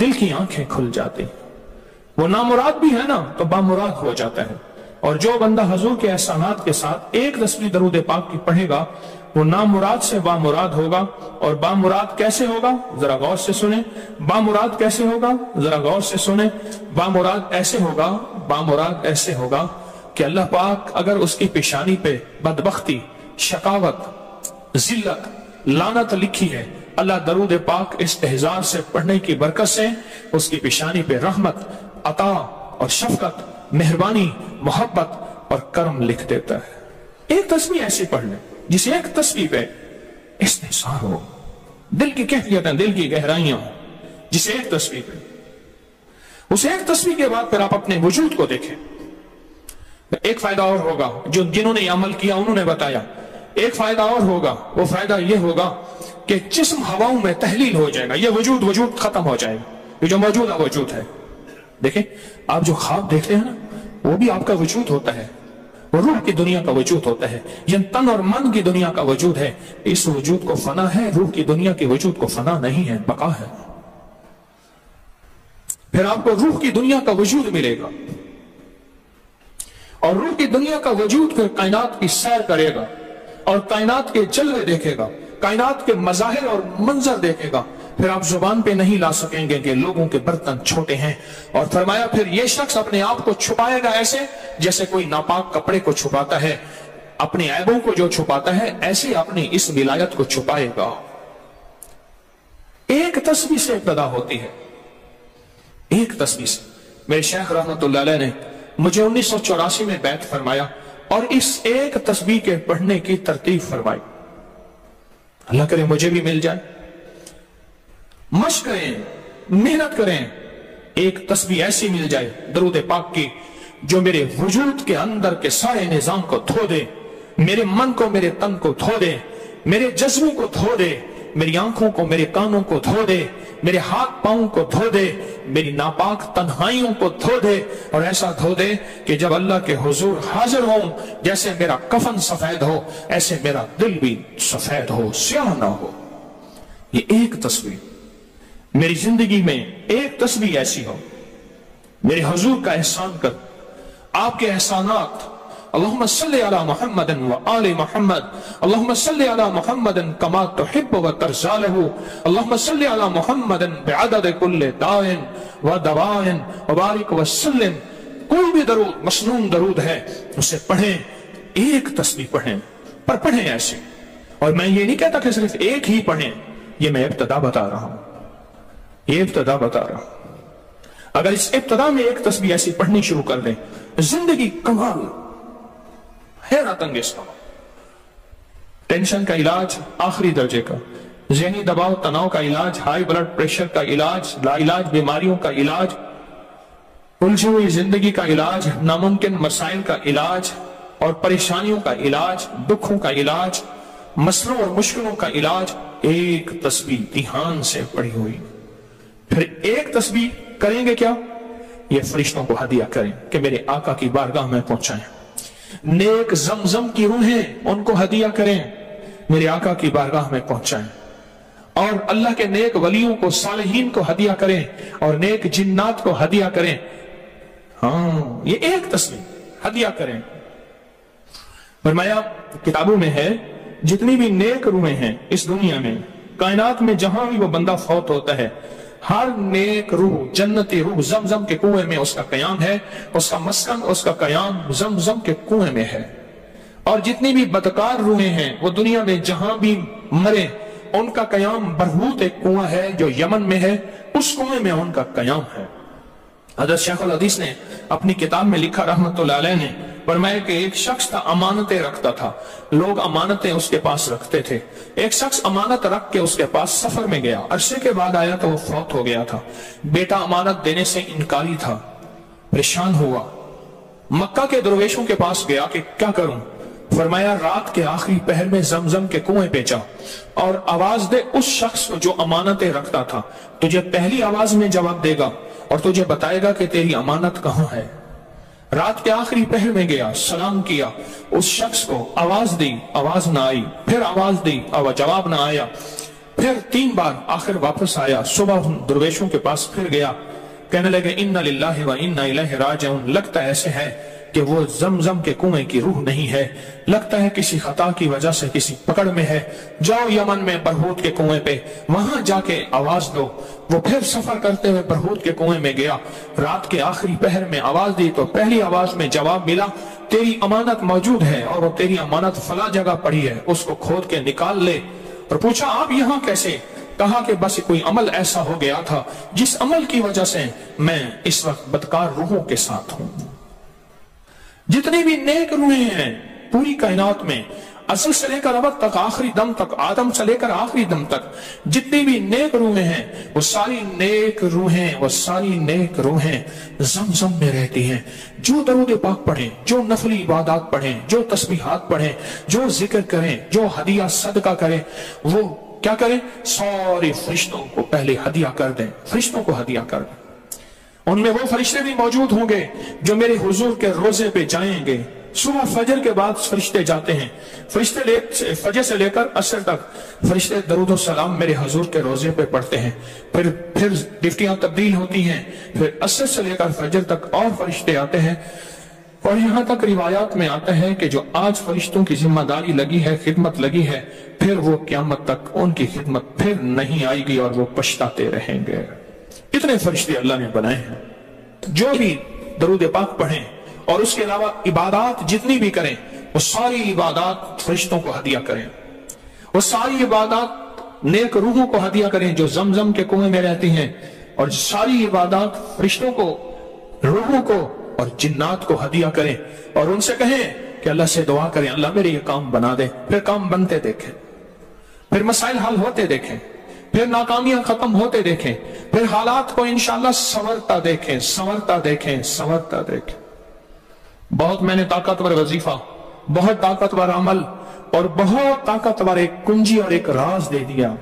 دل کی آنکھیں کھل جاتی ہیں، وہ نامراد بھی ہے نا تو بامراد ہو جاتا ہے۔ اور جو بندہ حضور کے احسانات کے ساتھ ایک تسبیح درود پاک کی پڑھے گا وہ نامراد سے بامراد ہوگا۔ اور بامراد کیسے ہوگا؟ ذرا غور سے سنیں۔ بامراد کیسے ہوگا؟ ذرا غور سے سنیں۔ بامراد ایسے ہوگا کہ اللہ پاک اگر اس کی پیشانی پہ بدبختی، شقاوت، ذلت، لعنت لکھی ہے، اللہ درود پاک استحضار سے پڑھنے کی برکت سے اس کی پیشانی پہ رحمت، عطا اور شفقت، مہربانی، محبت اور کرم لکھ دیتا ہے۔ ایک تسبیح ایسی پڑھ لیں جس ایک تسبیح پہ استحضار ہو، دل کی کیفیتیں، دل کی گہرائیاں ہوں، جس ایک تسبیح پہ، اس ایک تسبیح کے بعد پھر آپ اپنے وجود کو دیکھیں۔ ایک فائدہ اور ہوگا جو جنہوں نے یہ عمل کیا انہوں نے بتایا، ایک فائدہ اور ہوگا، وہ فائدہ یہ ہوگا کہ جسم ہواؤں میں تحلیل ہو جائے گا، یہ وجود ختم ہو جائے گا، یہ جو موجودہ وجود ہے۔ دیکھیں آپ جو خواب دیکھتے ہیں نا وہ بھی آپ کا وجود ہوتا ہے، وہ روح کی دنیا کا وجود ہوتا ہے، یہ تن اور من کی دنیا کا وجود ہے۔ اس وجود کو فنا ہے، روح کی دنیا کے وجود کو فنا نہیں ہے، بقا ہے۔ پھر آپ کو روح کی دنیا کا وجود ملے گا، اور روح کی دنیا کا وجود پھر کائنات کی سیر کرے گا اور کائنات کے جلوے دیکھے گا، کائنات کے مظاہر اور منظر دیکھے گا۔ پھر آپ زبان پہ نہیں لا سکیں گے کہ لوگوں کے برتن چھوٹے ہیں، اور فرمایا پھر یہ شخص اپنے آپ کو چھپائے گا ایسے جیسے کوئی ناپاک کپڑے کو چھپاتا ہے، اپنے عیبوں کو جو چھپاتا ہے ایسے اپنی اس ولایت کو چھپائے گا۔ ایک تسبیح سے ابتدا ہوتی ہے، ایک تسبیح سے۔ میرے شیخ رحمت اللہ علیہ نے مجھے 1984 میں بیعت فرمایا اور اس ایک تسبیح کے پڑھنے کی ترتیب فرمائی۔ اللہ کرے مجھے بھی مل جائے۔ مشق کریں، محنت کریں، ایک تسبیح ایسی مل جائے درود پاک کی جو میرے وجود کے اندر کے سارے نظام کو دھو دے، میرے من کو، میرے تن کو دھو دے، میرے جذبوں کو دھو دے، میری آنکھوں کو، میرے کانوں کو دھو دے، میرے ہاتھ پاؤں کو دھو دے، میری ناپاک تنہائیوں کو دھو دے، اور ایسا دھو دے کہ جب اللہ کے حضور حاضر ہوں جیسے میرا کفن سفید ہو ایسے میرا دل بھی سفید ہو، سیاہ نہ ہو۔ یہ ایک تسبیح میری زندگی میں، ایک تسبیح ایسی ہو، میرے حضور کا احسان کر، آپ کے احسانات۔ اللہم صلی علی محمد و آل محمد، اللہم صلی علی محمد کما تحب و ترضی لہ، اللہم صلی علی محمد بعدد کل داء و دواء وبارک وسلم۔ کوئی بھی درود، مسنون درود ہے، اسے پڑھیں، ایک تسبیح پڑھیں، پر پڑھیں ایسے۔ اور میں یہ نہیں کہتا کہ صرف ایک ہی پڑھیں، یہ میں ابتدا بتا رہا ہوں، یہ ابتدا بتا رہا ہوں۔ اگر اس ابتدا میں ایک تسبیح ایسی پڑھنی شروع کر دیں، زندگی کمال، حیرت انگیز کمال۔ ٹینشن کا علاج آخری درجے کا، ذہنی دباؤ تناؤ کا علاج، ہائی بلڈ پریشر کا علاج، لا علاج بیماریوں کا علاج، الجھی ہوئی زندگی کا علاج، ناممکن مسائل کا علاج اور پریشانیوں کا علاج، دکھوں کا علاج، مسئلوں اور مشکلوں کا علاج، ایک تسبیح دھیان سے پڑھی ہوئی۔ پھر ایک تسبیح کریں گے کیا؟ یہ فرشتوں کو ہدیہ کریں کہ میرے آقا کی بارگاہ میں پہنچائیں۔ نیک زمزم کی روحیں ان کو ہدیہ کریں، میرے آقا کی بارگاہ میں پہنچائیں۔ اور اللہ کے نیک ولیوں کو، صالحین کو ہدیہ کریں اور نیک جنات کو ہدیہ کریں۔ ہاں یہ ایک تسبیح ہدیہ کریں۔ فرمایا کتابوں میں ہے جتنی بھی نیک روحیں ہیں اس دنیا میں، کائنات میں جہاں بھی وہ بندہ فوت ہوتا ہے، ہر نیک روح، جنتی روح زمزم کے کنویں میں اس کا قیام ہے، اس کا مسکن، اس کا قیام زمزم کے کنویں میں ہے۔ اور جتنی بھی بدکار روحیں ہیں وہ دنیا میں جہاں بھی مرے، ان کا قیام برہوت ایک کنواں ہے جو یمن میں ہے، اس کنویں میں ان کا قیام ہے۔ حضرت شیخ الحدیث نے اپنی کتاب میں لکھا رحمت اللہ علیہ نے، فرمایا کہ ایک شخص تھا امانتیں رکھتا تھا، لوگ امانتیں اس کے پاس رکھتے تھے۔ ایک شخص امانت رکھ کے اس کے پاس سفر میں گیا، عرصے کے بعد آیا تو وہ فوت ہو گیا تھا۔ بیٹا امانت دینے سے انکاری تھا، پریشان ہوا، مکہ کے درویشوں کے پاس گیا کہ کیا کروں؟ فرمایا رات کے آخری پہر میں زمزم کے کنویں پہ جا اور آواز دے اس شخص کو جو امانتیں رکھتا تھا، تجھے پہلی آواز میں جواب دے گا اور تجھے بتائے گا کہ تیری امانت کہاں ہے۔ رات کے آخری پہر میں گیا، سلام کیا، اس شخص کو آواز دی، آواز نہ آئی، پھر آواز دی اور جواب نہ آیا۔ پھر 3 بار آخر واپس آیا، صبح درویشوں کے پاس پھر گیا، کہنے لگے انا للہ و انا الیہ راجعون، لگتا ایسے ہے کہ وہ زمزم کے کنویں کی روح نہیں ہے، لگتا ہے کسی خطا کی وجہ سے کسی پکڑ میں ہے، جاؤ یمن میں برہوت کے کنویں پہ، وہاں جا کے آواز دو۔ وہ پھر سفر کرتے ہوئے برہوت کے کنویں میں گیا، رات کے آخری پہر میں آواز دی تو پہلی آواز میں جواب ملا، تیری امانت موجود ہے اور وہ تیری امانت فلاں جگہ پڑی ہے، اس کو کھود کے نکال لے۔ اور پوچھا آپ یہاں کیسے؟ کہا کہ بس کوئی عمل ایسا ہو گیا تھا جس عمل کی وجہ سے میں اس وقت بدکار روحوں کے ساتھ ہوں۔ جتنی بھی نیک روحیں ہیں پوری کائنات میں، ازل سے لے کر ابد تک، آخری دم تک، آدم سے لے کر آخری دم تک، جتنی بھی نیک روحیں ہیں وہ ساری نیک روحیں زمزم میں رہتی ہیں۔ جو درود پاک پڑھیں، جو نفلی عبادات پڑھیں، جو تسبیحات پڑھیں، جو ذکر کریں، جو ہدیہ صدقہ کریں، وہ کیا کریں؟ سارے فرشتوں کو پہلے ہدیہ کر دیں، فرشتوں کو ہدیہ کر دیں۔ ان میں وہ فرشتے بھی موجود ہوں گے جو میرے حضور کے روزے پہ جائیں گے۔ صبح فجر کے بعد فرشتے جاتے ہیں، فرشتے فجر سے لے کر عصر تک فرشتے درود و سلام میرے حضور کے روزے پہ پڑھتے ہیں، پھر ڈفٹیاں تبدیل ہوتی ہیں، پھر عصر سے لے کر فجر تک اور فرشتے آتے ہیں، اور یہاں تک روایات میں آتا ہے کہ جو آج فرشتوں کی ذمہ داری لگی ہے، خدمت لگی ہے، پھر وہ قیامت تک ان کی خدمت پھر نہیں آئے گی اور وہ پچھتاتے رہیں گے۔ اتنے فرشتے اللہ نے بنائے ہیں۔ جو بھی درود پاک پڑھیں اور اس کے علاوہ عبادات جتنی بھی کریں، وہ ساری عبادات فرشتوں کو ہدیہ کریں، وہ ساری عبادات نیک روحوں کو ہدیہ کریں جو زمزم کے کنویں میں رہتی ہیں، اور ساری عبادات فرشتوں کو، روحوں کو اور جنات کو ہدیہ کریں، اور ان سے کہیں کہ اللہ سے دعا کریں اللہ میرے یہ کام بنا دے۔ پھر کام بنتے دیکھیں، پھر مسائل حل ہوتے دیکھیں، پھر ناکامیاں ختم ہوتے دیکھیں، پھر حالات کو انشاءاللہ سنورتا دیکھیں، سنورتا دیکھیں، سنورتا دیکھیں۔ بہت میں نے طاقتور وظیفہ، بہت طاقتور عمل اور بہت طاقتور ایک کنجی اور ایک راز دے دیا۔